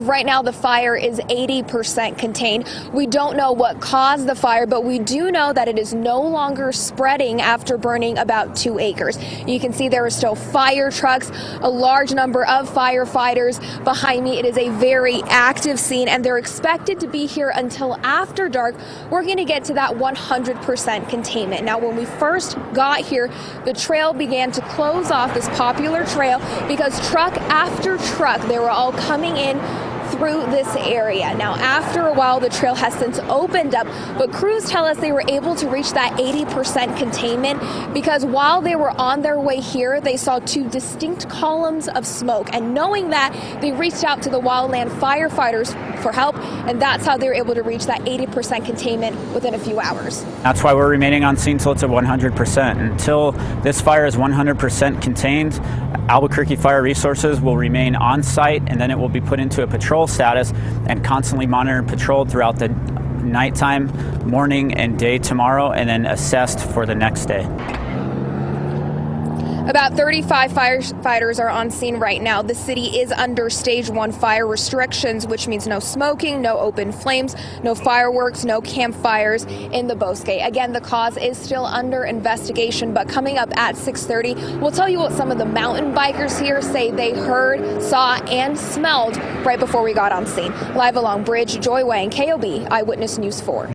Right now, the fire is 80% contained. We don't know what caused the fire, but we do know that it is no longer spreading after burning about 2 acres. You can see there are still fire trucks, a large number of firefighters behind me. It is a very active scene, and they're expected to be here until after dark. We're going to get to that 100% containment. Now, when we first got here, the trail began to close off, this popular trail, because truck after truck, they were all coming in through this area. Now, after a while, the trail has since opened up, but crews tell us they were able to reach that 80% containment because while they were on their way here, they saw 2 distinct columns of smoke. And knowing that, they reached out to the wildland firefighters for help, and that's how they were able to reach that 80% containment within a few hours. That's why we're remaining on scene till it's at 100%. Until this fire is 100% contained, Albuquerque Fire Resources will remain on site, and then it will be put into a patrol status and constantly monitored and patrolled throughout the nighttime, morning, and day tomorrow, and then assessed for the next day. About 35 firefighters are on scene right now. The city is under stage 1 fire restrictions, which means no smoking, no open flames, no fireworks, no campfires in the Bosque. Again, the cause is still under investigation, but coming up at 6:30, we'll tell you what some of the mountain bikers here say they heard, saw, and smelled right before we got on scene. Live along Bridge, Joy Wang, KOB Eyewitness News 4.